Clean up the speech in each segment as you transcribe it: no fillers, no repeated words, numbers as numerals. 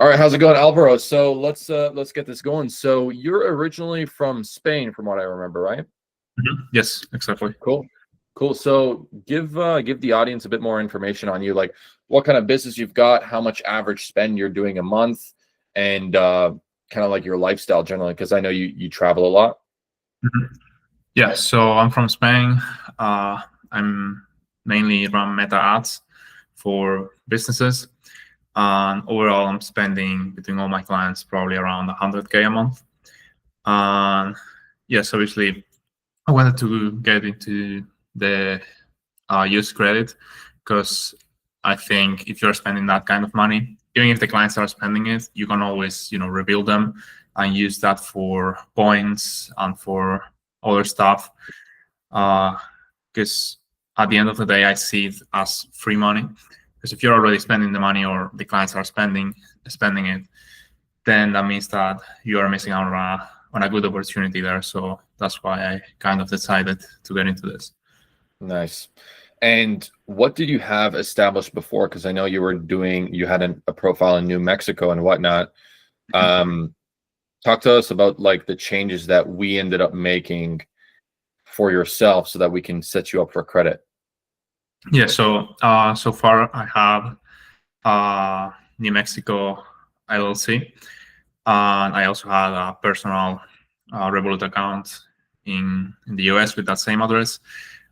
All right, how's it going, Alvaro? So let's get this going. So you're originally from Spain, from what I remember, right? Yes, exactly. Cool. Cool. So give the audience a bit more information on you, like what kind of business you've got, how much average spend you're doing a month, and kind of like your lifestyle generally, because I know you travel a lot. Mhm. Yeah, so I'm from Spain. I'm mainly run meta ads for businesses. And overall, I'm spending between all my clients probably around 100K a month. And yes, obviously, I wanted to get into the use credit because I think if you're spending that kind of money, even if the clients are spending it, you can always rebuild them and use that for points and for other stuff. Because at the end of the day, I see it as free money. Because if you're already spending the money or the clients are spending it, then that means that you are missing out on a good opportunity there. So that's why I kind of decided to get into this. Nice. And what did you have established before? Because I know you had a profile in New Mexico and whatnot. Talk to us about like the changes that we ended up making for yourself so that we can set you up for credit. Yeah, so far I have New Mexico LLC, and I also had a personal Revolut account in the US with that same address.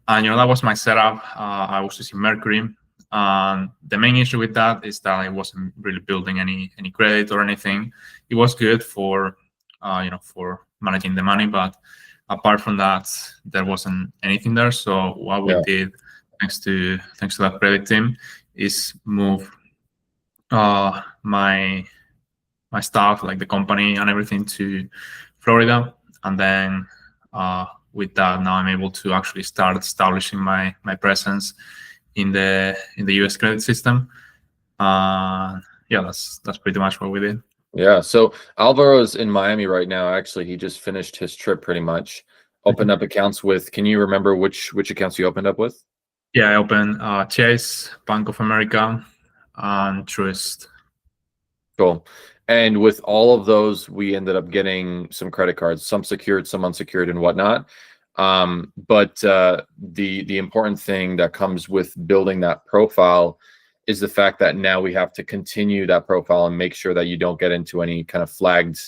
And that was my setup. I was using Mercury. And the main issue with that is that I wasn't really building any credit or anything. It was good for for managing the money, but apart from that, there wasn't anything there. So what we did, thanks to that credit team, is move my staff, like the company and everything, to Florida, and then with that, now I'm able to actually start establishing my presence in the US credit system. Yeah, that's pretty much what we did. Yeah. So Alvaro's in Miami right now. Actually, he just finished his trip pretty much. Opened up accounts with, can you remember which accounts you opened up with? Yeah, I opened Chase, Bank of America, and Truist. Cool. And with all of those, we ended up getting some credit cards, some secured, some unsecured, and whatnot. But the important thing that comes with building that profile is the fact that now we have to continue that profile and make sure that you don't get into any kind of flagged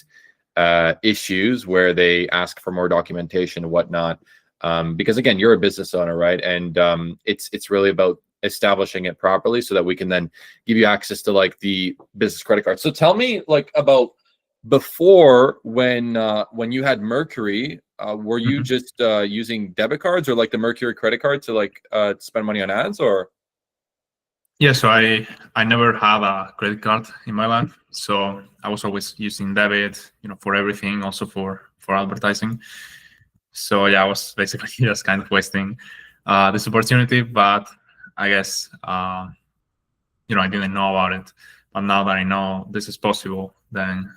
issues where they ask for more documentation and whatnot. Because again, you're a business owner, right? And it's really about establishing it properly so that we can then give you access to like the business credit card. So tell me like about before when you had Mercury, were you just using debit cards or like the Mercury credit card to like spend money on ads or? Yeah, so I never had a credit card in my life, so I was always using debit, for everything, also for advertising. So yeah, I was basically just kind of wasting this opportunity, but I guess I didn't know about it. But now that I know this is possible, then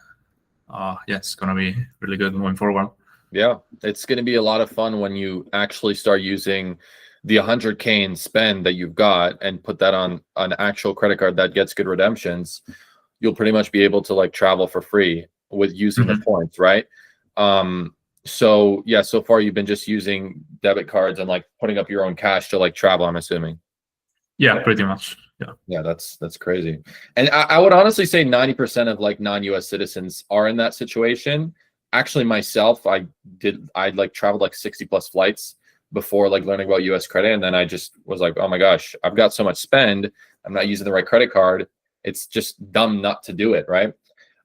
yeah, it's gonna be really good moving forward. Yeah, it's going to be a lot of fun when you actually start using the 100K in spend that you've got and put that on an actual credit card that gets good redemptions. You'll pretty much be able to like travel for free with using the points, right? So yeah, so far you've been just using debit cards and like putting up your own cash to like travel, I'm assuming. Yeah, pretty much. Yeah. Yeah, that's crazy. And I would honestly say 90% of like non-US citizens are in that situation. Actually, myself, I like traveled like 60 plus flights before like learning about US credit. And then I just was like, oh my gosh, I've got so much spend. I'm not using the right credit card. It's just dumb not to do it, right?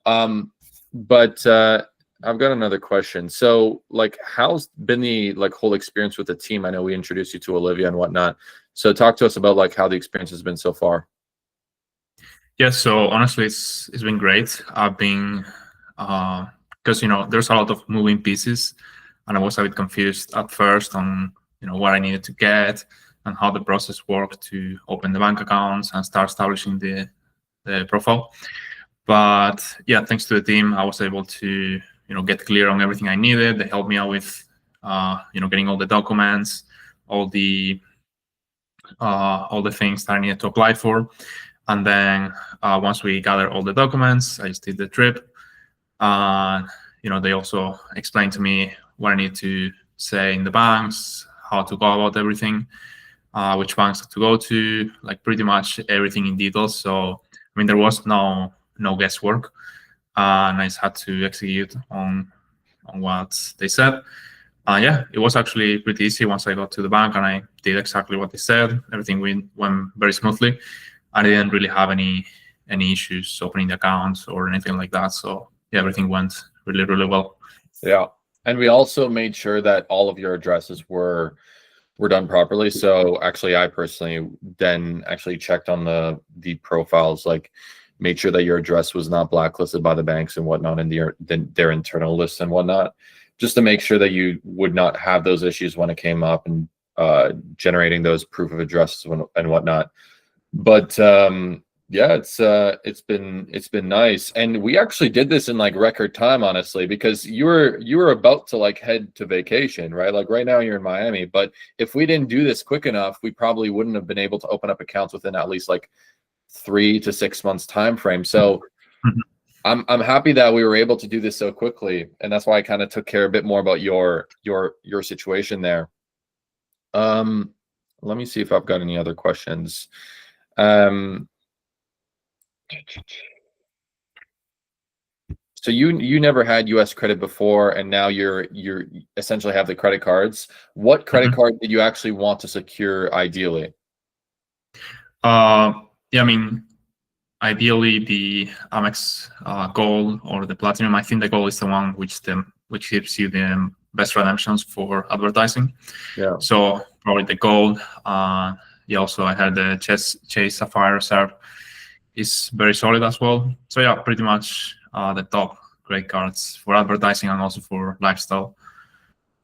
But I've got another question. So like, how's been the like whole experience with the team? I know we introduced you to Olivia and whatnot. So talk to us about like how the experience has been so far. Yeah, so honestly, it's been great. I've been because there's a lot of moving pieces, and I was a bit confused at first on what I needed to get and how the process worked to open the bank accounts and start establishing the profile. But yeah, thanks to the team, I was able to get clear on everything I needed. They helped me out with getting all the documents, all the things that I needed to apply for. And then once we gathered all the documents, I just did the trip. They also explained to me what I need to say in the banks, how to go about everything, which banks to go to, like pretty much everything in detail. So, I mean, there was no guesswork, and I just had to execute on what they said. Yeah, it was actually pretty easy once I got to the bank and I did exactly what they said. Everything went very smoothly. I didn't really have any issues opening the accounts or anything like that. So yeah, everything went really, really well. Yeah. And we also made sure that all of your addresses were done properly. So actually, I personally then actually checked on the profiles, like made sure that your address was not blacklisted by the banks and whatnot in their internal lists and whatnot, just to make sure that you would not have those issues when it came up and generating those proof of addresses and whatnot. But yeah, it's been nice, and we actually did this in like record time, honestly, because you were about to like head to vacation, right? Like right now you're in Miami, but if we didn't do this quick enough, we probably wouldn't have been able to open up accounts within at least like 3 to 6 months time frame. So I'm happy that we were able to do this so quickly, and that's why I kind of took care a bit more about your situation there. Let me see if I've got any other questions. So you never had US credit before, and now you're essentially have the credit cards. What credit card did you actually want to secure ideally? Yeah, I mean, ideally the Amex Gold or the Platinum. I think the Gold is the one which gives you the best redemptions for advertising. Yeah. So probably the Gold. Yeah, also I had the Chase Sapphire Reserve is very solid as well. So yeah, pretty much the top credit cards for advertising and also for lifestyle.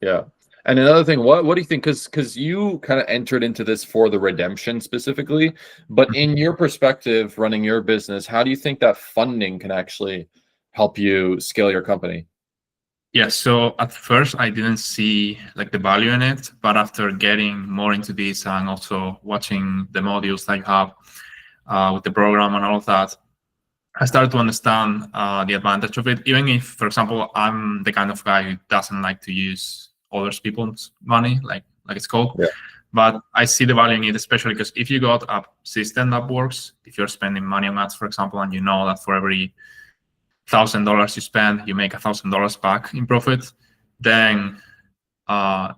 Yeah. And another thing, what do you think? Because you kind of entered into this for the redemption specifically, but in your perspective, running your business, how do you think that funding can actually help you scale your company? Yeah, so at first I didn't see like the value in it, but after getting more into this and also watching the modules that you have with the program and all of that, I started to understand the advantage of it. Even if, for example, I'm the kind of guy who doesn't like to use other people's money, like it's called. Yeah. But I see the value in it, especially because if you got a system that works, if you're spending money on ads, for example, and you know that for every $1,000 you spend, you make $1,000 back in profit, then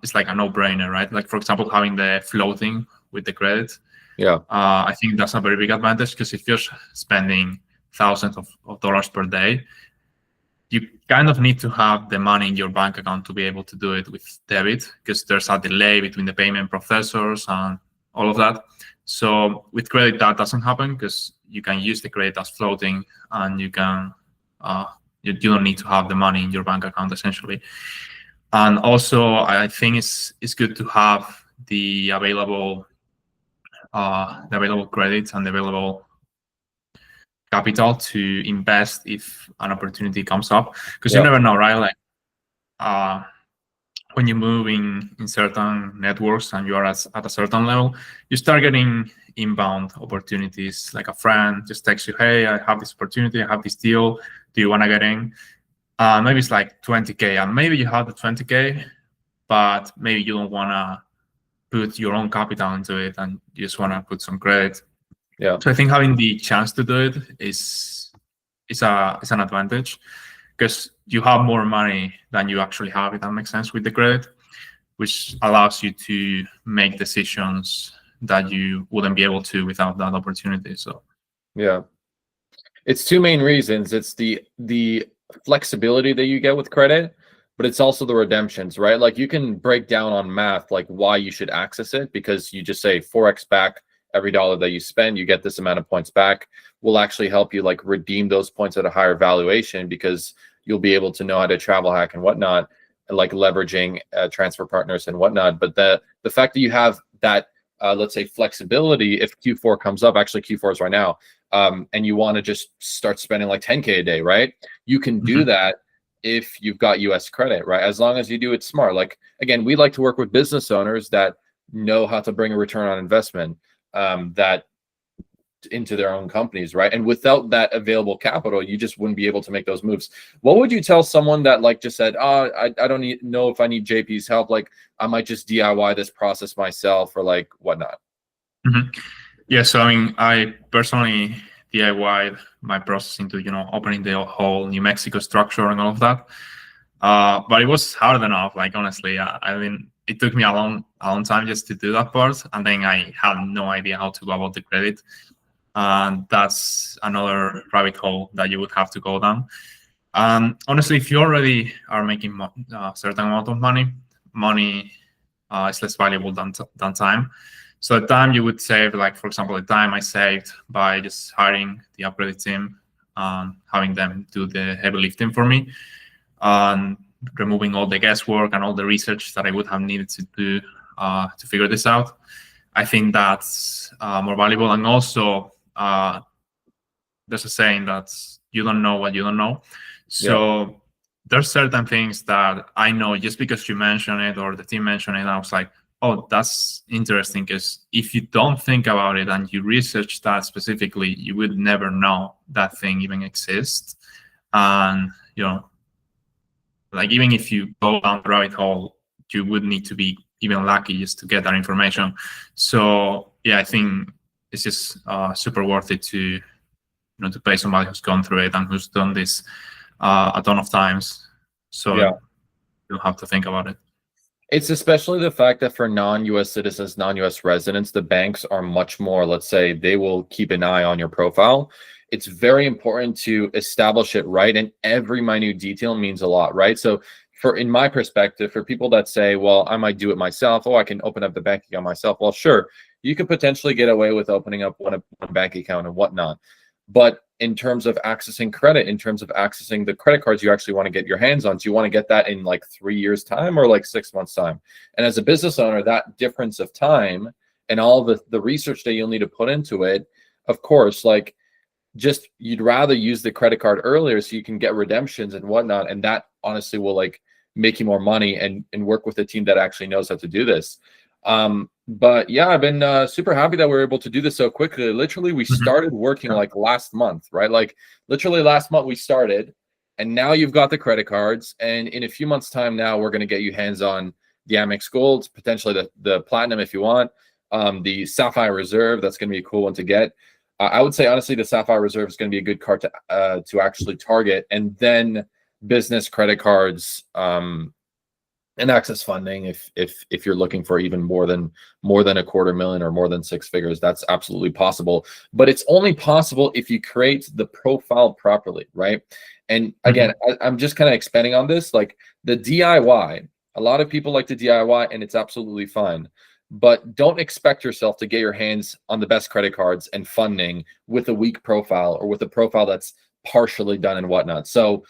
it's like a no-brainer, right? Like, for example, having the floating with the credit. Yeah. I think that's a very big advantage, because if you're spending thousands of dollars per day, you kind of need to have the money in your bank account to be able to do it with debit, because there's a delay between the payment processors and all of that. So with credit, that doesn't happen, because you can use the credit as floating, and you can you don't need to have the money in your bank account essentially. And also, I think it's good to have the available credits and the available capital to invest if an opportunity comes up, because you never know, right? Like when you move in certain networks and you are at a certain level, you start getting inbound opportunities. Like a friend just texts you, hey, I have this opportunity, I have this deal, do you want to get in? Maybe it's like 20K, and maybe you have the 20K, but maybe you don't want to put your own capital into it and you just want to put some credit. Yeah. So I think having the chance to do it is an advantage, because you have more money than you actually have, if that makes sense, with the credit, which allows you to make decisions that you wouldn't be able to without that opportunity. So yeah, it's two main reasons. It's the flexibility that you get with credit, but it's also the redemptions, right? Like you can break down on math like why you should access it, because you just say 4x back every dollar that you spend, you get this amount of points back. Will actually help you like redeem those points at a higher valuation, because you'll be able to know how to travel hack and whatnot, like leveraging transfer partners and whatnot. But the fact that you have that let's say flexibility, if Q4 comes up, actually Q4 is right now, and you want to just start spending like 10K a day, right? You can do that if you've got US credit, right? As long as you do it smart. Like, again, we like to work with business owners that know how to bring a return on investment, that into their own companies, right? And without that available capital, you just wouldn't be able to make those moves. What would you tell someone that like just said, oh, I don't know if I need JP's help, like I might just DIY this process myself or like whatnot? Mm-hmm. Yeah, so I mean, I personally DIY'd my process into, opening the whole New Mexico structure and all of that. But it was hard enough, like honestly. I mean, it took me a long time just to do that part, and then I had no idea how to go about the credit. And that's another rabbit hole that you would have to go down. Honestly, if you already are making a certain amount of money is less valuable than time. So the time you would save, like for example, the time I saved by just hiring the upgraded team and having them do the heavy lifting for me, and removing all the guesswork and all the research that I would have needed to do to figure this out. I think that's more valuable. And also, there's a saying that you don't know what you don't know. So there's certain things that I know just because you mention it or the team mentioned it, I was like, oh, that's interesting, because if you don't think about it and you research that specifically, you would never know that thing even exists. And, like even if you go down the rabbit hole, you would need to be even lucky just to get that information. So yeah, I think it's just super worth it to to pay somebody who's gone through it and who's done this a ton of times. So you don't have to think about it. It's especially the fact that for non-US citizens, non-US residents, the banks are much more, let's say, they will keep an eye on your profile. It's very important to establish it right, and every minute detail means a lot, right? So in my perspective, for people that say, well, I might do it myself, I can open up the bank account myself. Well, sure, you could potentially get away with opening up one bank account and whatnot. But in terms of accessing credit, in terms of accessing the credit cards you actually want to get your hands on, do you want to get that in like 3 years time or like 6 months time? And as a business owner, that difference of time and all the research that you'll need to put into it, of course, like just you'd rather use the credit card earlier so you can get redemptions and whatnot. And that honestly will like make you more money and work with a team that actually knows how to do this. But yeah, I've been super happy that we're able to do this so quickly. Literally, we started working like last month, right? Like literally last month we started, and now you've got the credit cards. And in a few months' time now, we're going to get you hands on the Amex Gold, potentially the Platinum if you want, the Sapphire Reserve. That's going to be a cool one to get. I would say, honestly, the Sapphire Reserve is going to be a good card to actually target. And then business credit cards, and access funding if you're looking for even more than $250,000 or more than 6 figures, that's absolutely possible. But it's only possible if you create the profile properly, right? And again, I'm just kind of expanding on this, like the DIY. A lot of people like to DIY, and it's absolutely fine. But don't expect yourself to get your hands on the best credit cards and funding with a weak profile or with a profile that's partially done and whatnot. So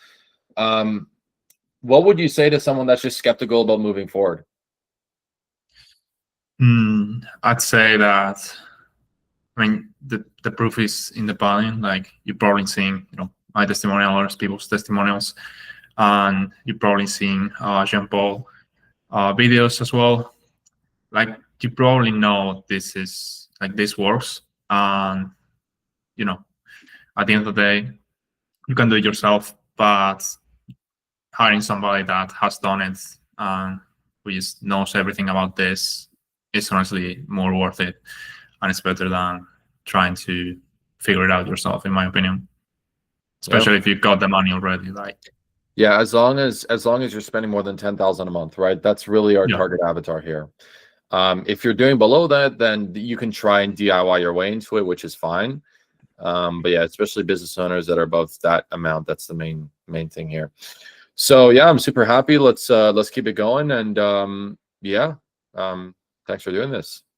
what would you say to someone that's just skeptical about moving forward? I'd say that, I mean, the proof is in the pudding. Like you're probably seeing, my testimonial or people's testimonials, and you're probably seeing Jean-Paul videos as well. Like you probably know this works, and at the end of the day, you can do it yourself, but hiring somebody that has done it and who just knows everything about this is honestly more worth it, and it's better than trying to figure it out yourself, in my opinion. Especially if you've got the money already. Like, yeah, as long as you're spending more than $10,000 a month, right? That's really our target avatar here. If you're doing below that, then you can try and DIY your way into it, which is fine. But yeah, especially business owners that are above that amount, that's the main thing here. So yeah, I'm super happy. Let's keep it going. And thanks for doing this.